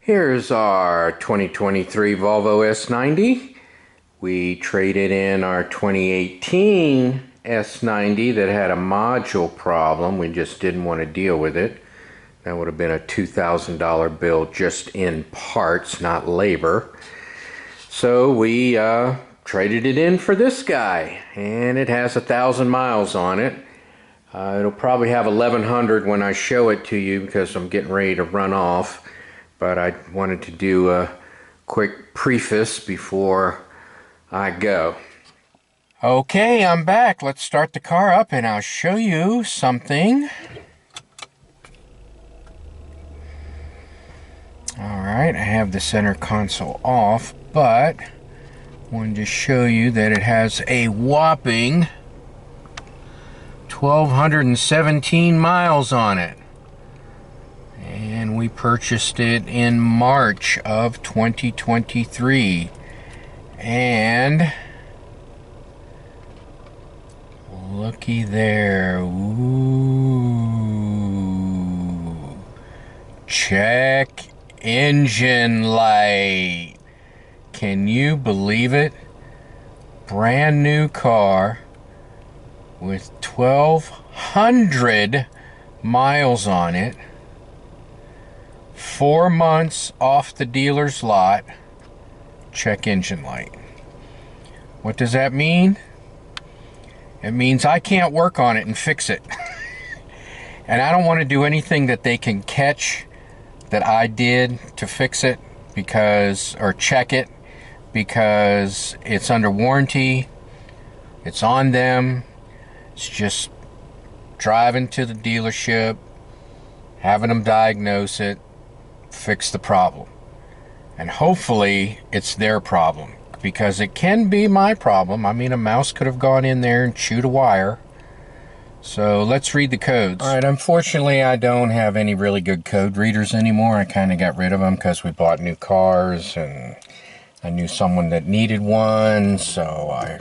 Here's our 2023 Volvo S90. We traded in our 2018 S90 that had a module problem. We just didn't want to deal with it. That would have been a $2,000 bill just in parts, not labor. So we traded it in for this guy, and it has 1,000 miles on it. It'll probably have 1,100 when I show it to you because I'm getting ready to run off. But I wanted to do a quick preface before I go. Okay, I'm back. Let's start the car up and I'll show you something. Alright, I have the center console off, but I wanted to show you that it has a whopping 1,217 miles on it. And we purchased it in March of 2023. And looky there. Ooh. Check engine light. Can you believe it? Brand new car with 1,200 miles on it. 4 months off the dealer's lot. Check engine light. What does that mean? It means I can't work on it and fix it. And I don't want to do anything that they can catch that I did to fix it, because, or check it, because it's under warranty. It's on them. It's just driving to the dealership, having them diagnose it, fix the problem. And hopefully it's their problem, because it can be my problem. I mean, a mouse could have gone in there and chewed a wire. So let's read the codes. All right, unfortunately I don't have any really good code readers anymore. I kind of got rid of them because we bought new cars and I knew someone that needed one, so I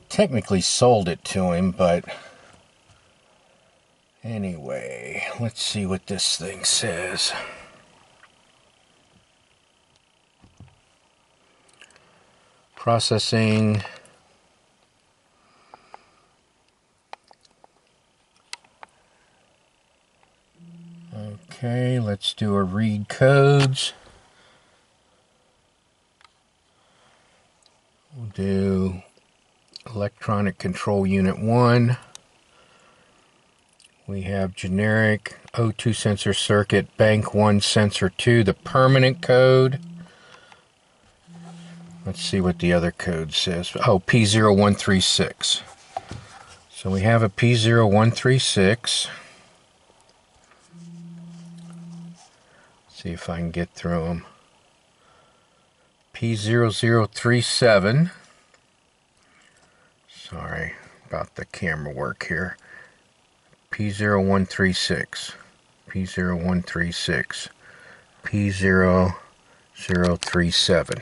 technically sold it to him. But anyway, let's see what this thing says. Processing. Okay, let's do a read codes. We'll do electronic control unit 1. We have generic O2 sensor circuit bank 1 sensor 2, the permanent code. Let's see what the other code says. Oh, P0136. So we have a P0136. See if I can get through them. P0037. Sorry about the camera work here. P0136. P0136. P0037.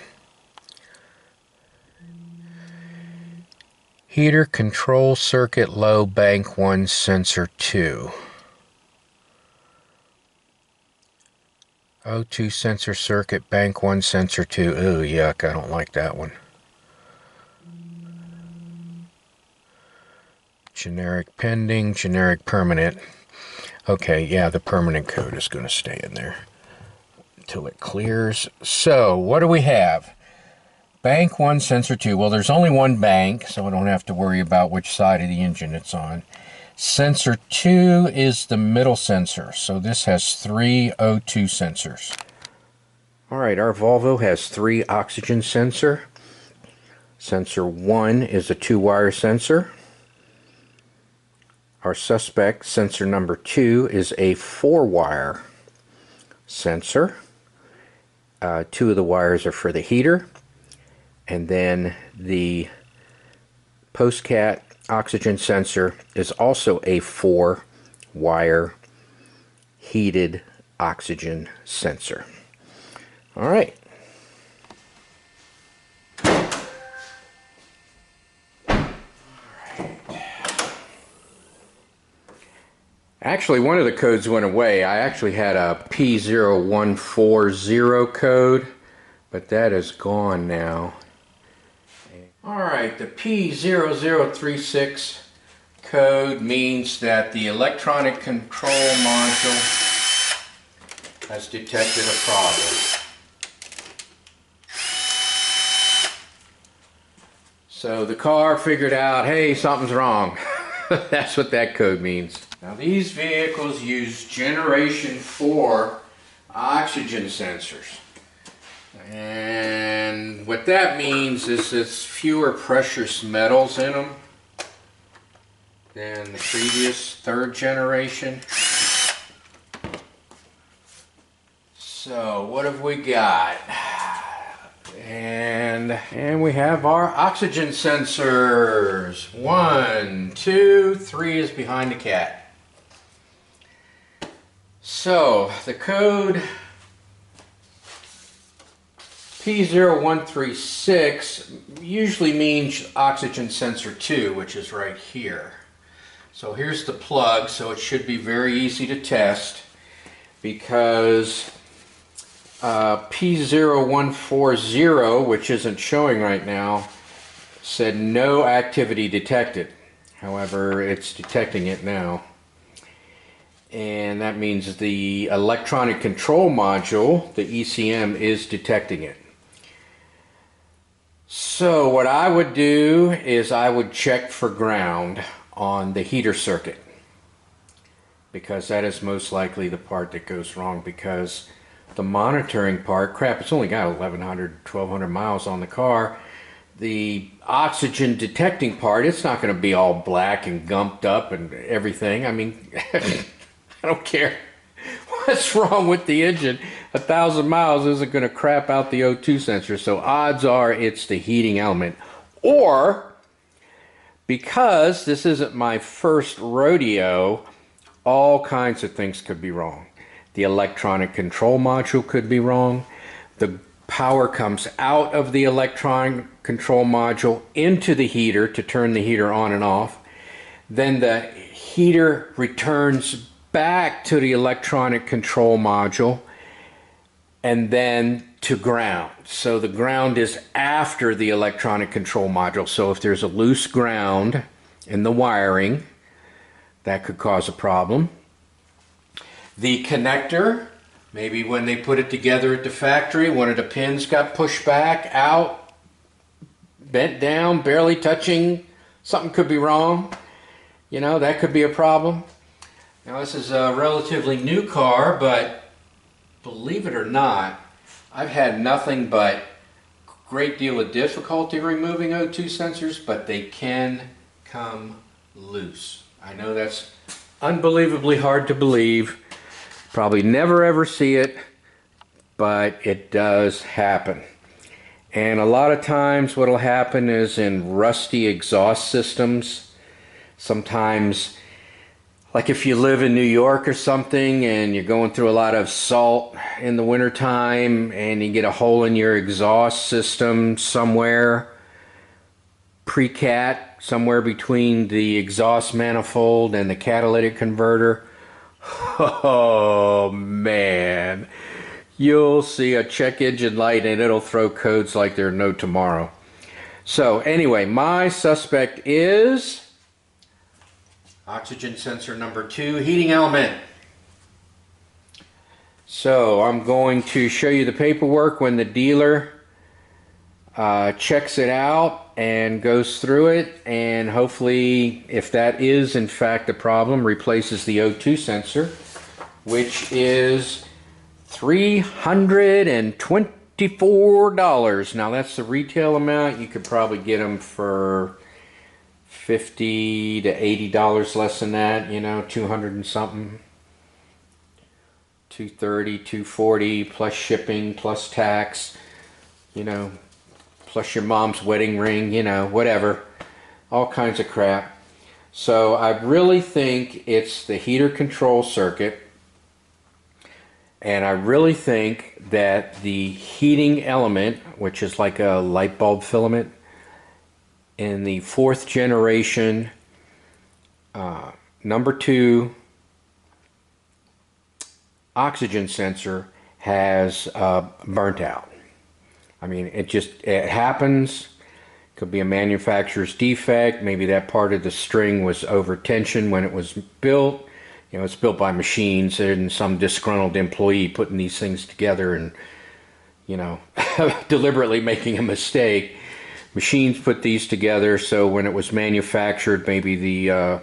Heater control circuit low bank 1 sensor 2. O2 sensor circuit bank 1 sensor 2. Ooh, yuck, I don't like that one. Generic pending, generic permanent. Okay, yeah, the permanent code is going to stay in there until it clears. So, what do we have? Bank 1 sensor 2. Well, there's only one bank, so I don't have to worry about which side of the engine it's on. Sensor 2 is the middle sensor, so this has 3 O2 sensors. Alright, our Volvo has 3 oxygen sensor. Sensor 1 is a 2-wire sensor. Our suspect, sensor number 2, is a 4-wire sensor. 2 of the wires are for the heater. And then the post-cat oxygen sensor is also a 4-wire heated oxygen sensor. All right. Actually, one of the codes went away. I actually had a P0140 code, but that is gone now. Alright, the P0036 code means that the electronic control module has detected a problem. So the car figured out, hey, something's wrong. That's what that code means. Now these vehicles use Generation 4 oxygen sensors. And what that means is there's fewer precious metals in them than the previous 3rd generation. So what have we got? And we have our oxygen sensors. 1, 2, 3 is behind the cat. So the code P0136 usually means oxygen sensor 2, which is right here. So here's the plug, so it should be very easy to test because P0140, which isn't showing right now, said no activity detected. However, it's detecting it now. And that means the electronic control module, the ECM, is detecting it. So what I would do is I would check for ground on the heater circuit, because that is most likely the part that goes wrong, because the monitoring part, crap, it's only got 1,100, 1,200 miles on the car. The oxygen detecting part, it's not going to be all black and gumped up and everything. I mean, I don't care what's wrong with the engine. 1,000 miles isn't going to crap out the O2 sensor. So odds are it's the heating element. Or, because this isn't my first rodeo, all kinds of things could be wrong. The electronic control module could be wrong. The power comes out of the electronic control module into the heater to turn the heater on and off. Then the heater returns back to the electronic control module and then to ground. So the ground is after the electronic control module. So if there's a loose ground in the wiring, that could cause a problem. The connector, maybe when they put it together at the factory, one of the pins got pushed back, out, bent down, barely touching. Something could be wrong. You know, that could be a problem. Now this is a relatively new car, but believe it or not, I've had nothing but great deal of difficulty removing O2 sensors, but they can come loose. I know that's unbelievably hard to believe. Probably never ever see it, but it does happen. And a lot of times what will happen is in rusty exhaust systems, sometimes, like if you live in New York or something and you're going through a lot of salt in the wintertime and you get a hole in your exhaust system somewhere, pre-cat, somewhere between the exhaust manifold and the catalytic converter, oh man, you'll see a check engine light and it'll throw codes like there's no tomorrow. So anyway, my suspect is oxygen sensor number 2, heating element. So I'm going to show you the paperwork when the dealer checks it out and goes through it, and hopefully, if that is in fact the problem, replaces the O2 sensor, which is $324. Now that's the retail amount. You could probably get them for $50 to $80 less than that, you know, 200 and something, 230, 240 plus shipping plus tax, you know, plus your mom's wedding ring, you know, whatever, all kinds of crap. So I really think it's the heater control circuit, and I really think that the heating element, which is like a light bulb filament, in the 4th generation number 2 oxygen sensor has burnt out. I mean, it happens. Could be a manufacturer's defect. Maybe that part of the string was over tension when it was built. You know, it's built by machines and some disgruntled employee putting these things together and, you know, deliberately making a mistake. Machines put these together, so when it was manufactured, maybe the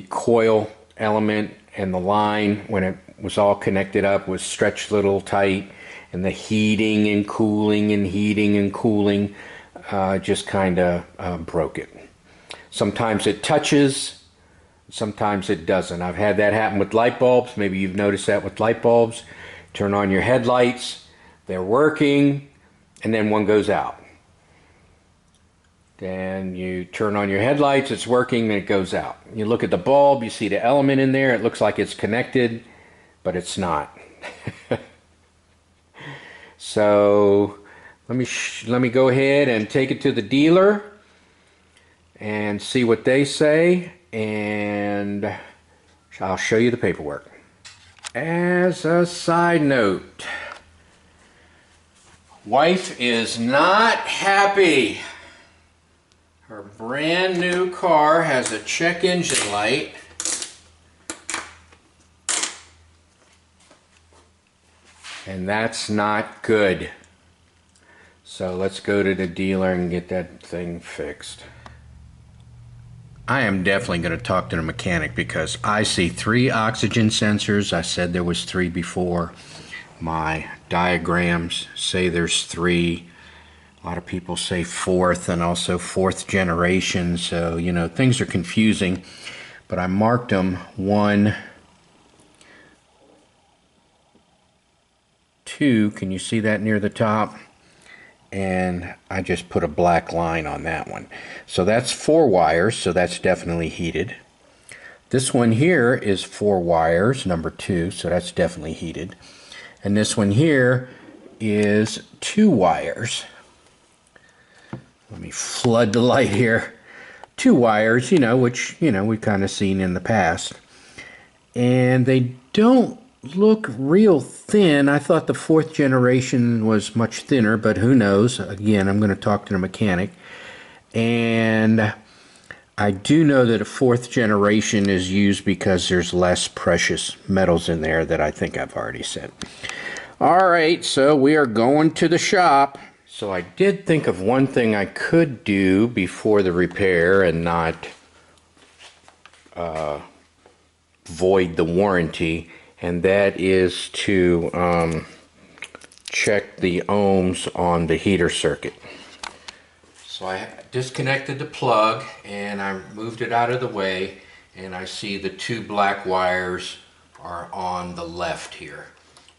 coil element and the line, when it was all connected up, was stretched a little tight, and the heating and cooling and heating and cooling just kind of broke it. Sometimes it touches, sometimes it doesn't. I've had that happen with light bulbs. Maybe you've noticed that with light bulbs. Turn on your headlights, they're working, and then one goes out. Then you turn on your headlights, it's working, then it goes out. You look at the bulb, you see the element in there, it looks like it's connected, but it's not. So let me go ahead and take it to the dealer and see what they say, and I'll show you the paperwork. As a side note, wife is not happy. Her brand new car has a check engine light and that's not good. So let's go to the dealer and get that thing fixed. I am definitely going to talk to the mechanic because I see 3 oxygen sensors. I said there was 3 before. My diagrams say there's 3. A lot of people say 4th and also 4th generation, so you know things are confusing, but I marked them 1, 2, can you see that near the top? And I just put a black line on that one. So that's 4 wires, so that's definitely heated. This one here is 4 wires, number 2, so that's definitely heated. And this one here is 2 wires. Let me flood the light here. 2 wires, you know, which, you know, we've kind of seen in the past. And they don't look real thin. I thought the 4th generation was much thinner, but who knows? Again, I'm going to talk to the mechanic. And I do know that a 4th generation is used because there's less precious metals in there that I think I've already said. All right, so we are going to the shop. So I did think of one thing I could do before the repair and not void the warranty, and that is to check the ohms on the heater circuit. So I disconnected the plug and I moved it out of the way, and I see the 2 black wires are on the left here.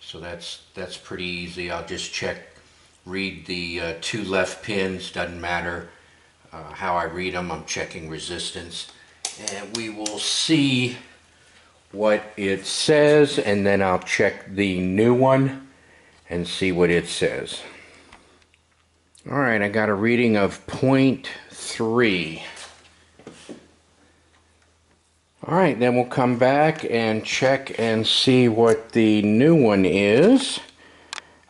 So that's pretty easy. I'll just read the 2 left pins, doesn't matter how I read them, I'm checking resistance, and we will see what it says, and then I'll check the new one and see what it says. Alright, I got a reading of 0.3. Alright, then we'll come back and check and see what the new one is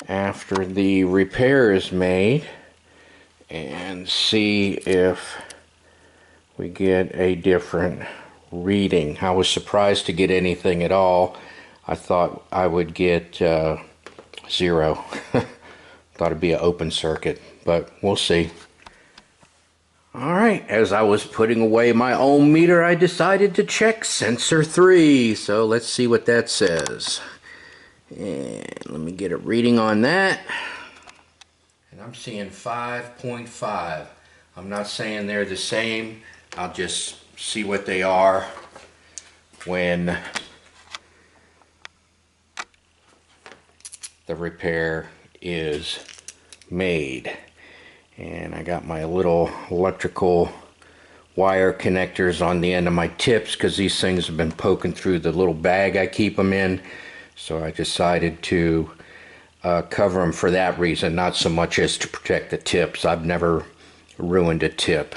after the repair is made, and see if we get a different reading. I was surprised to get anything at all. I thought I would get 0. Thought it'd be an open circuit, but we'll see. Alright, as I was putting away my ohm meter, I decided to check sensor 3. So let's see what that says. And let me get a reading on that. And I'm seeing 5.5. I'm not saying they're the same. I'll just see what they are when the repair is made. And I got my little electrical wire connectors on the end of my tips because these things have been poking through the little bag I keep them in. So I decided to cover them for that reason, not so much as to protect the tips. I've never ruined a tip.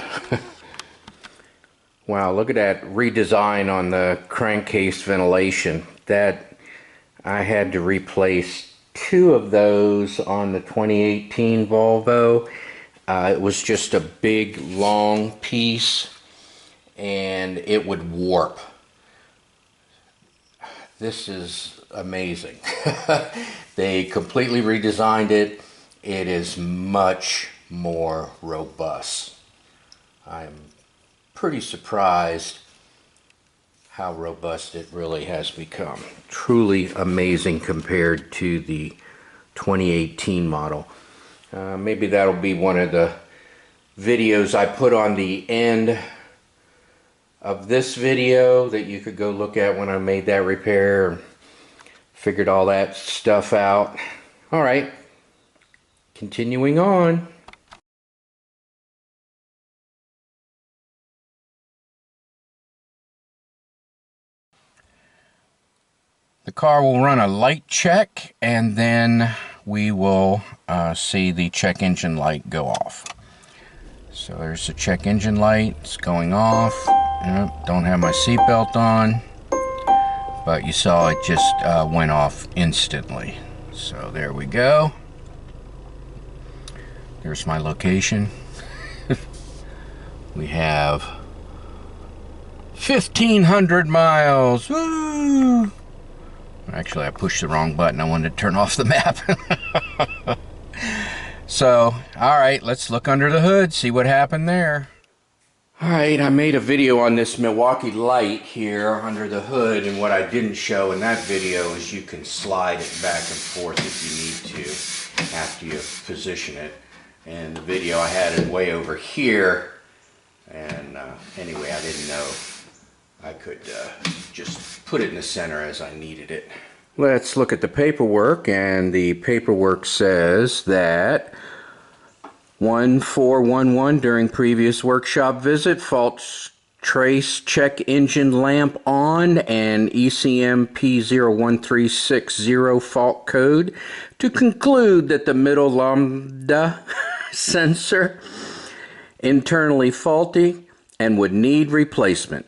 Wow, look at that redesign on the crankcase ventilation. That I had to replace 2 of those on the 2018 Volvo. It was just a big long piece and it would warp. This is amazing. They completely redesigned it. It is much more robust. I'm pretty surprised how robust it really has become. Truly amazing compared to the 2018 model. Maybe that'll be one of the videos I put on the end of this video that you could go look at when I made that repair, figured all that stuff out. All right, continuing on. The car will run a light check and then we will see the check engine light go off. So there's the check engine light, it's going off. Yep, don't have my seatbelt on, but you saw it just went off instantly. So there we go. There's my location. We have 1,500 miles. Woo! Actually, I pushed the wrong button. I wanted to turn off the map. So, all right, let's look under the hood, see what happened there. All right, I made a video on this Milwaukee light here under the hood, and what I didn't show in that video is you can slide it back and forth if you need to after you position it. And the video I had it way over here, and anyway, I didn't know I could just put it in the center as I needed it. Let's look at the paperwork, and the paperwork says that 1411 during previous workshop visit, fault trace check engine lamp on and ECM P0136 fault code to conclude that the middle lambda sensor internally faulty and would need replacement.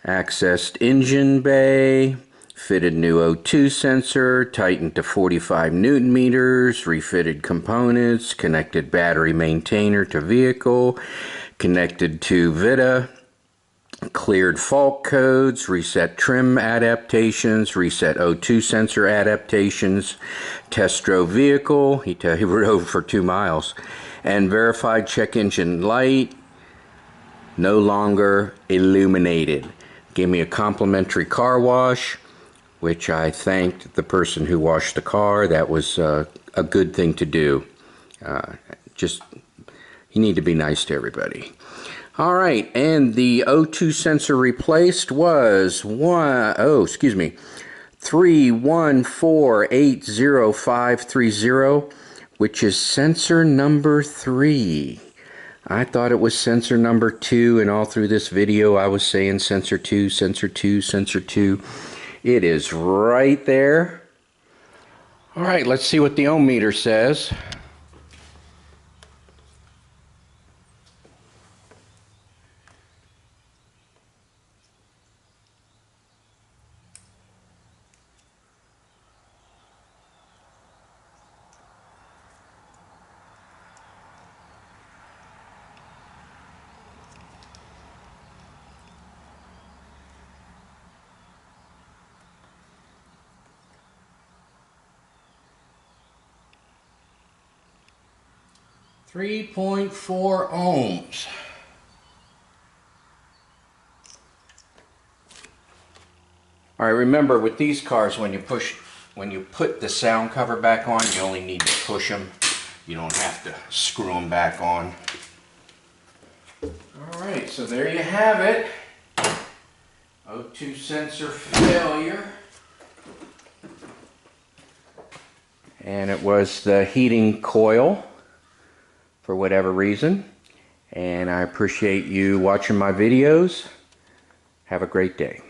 Accessed engine bay, fitted new O2 sensor, tightened to 45 Newton meters, refitted components, connected battery maintainer to vehicle, connected to Vita, cleared fault codes, reset trim adaptations, reset O2 sensor adaptations, test drove vehicle, he drove for 2 miles, and verified check engine light, no longer illuminated. Gave me a complimentary car wash, which I thanked the person who washed the car. That was a good thing to do. Just, you need to be nice to everybody. All right, and the O2 sensor replaced was 314805530, which is sensor number 3. I thought it was sensor number 2, and all through this video I was saying sensor 2, sensor 2, sensor 2. It is right there. All right, let's see what the ohm meter says. .4 ohms. All right, remember with these cars, when you put the sound cover back on, you only need to push them. You don't have to screw them back on. All right, so there you have it. O2 sensor failure. And it was the heating coil for whatever reason. And I appreciate you watching my videos. Have a great day.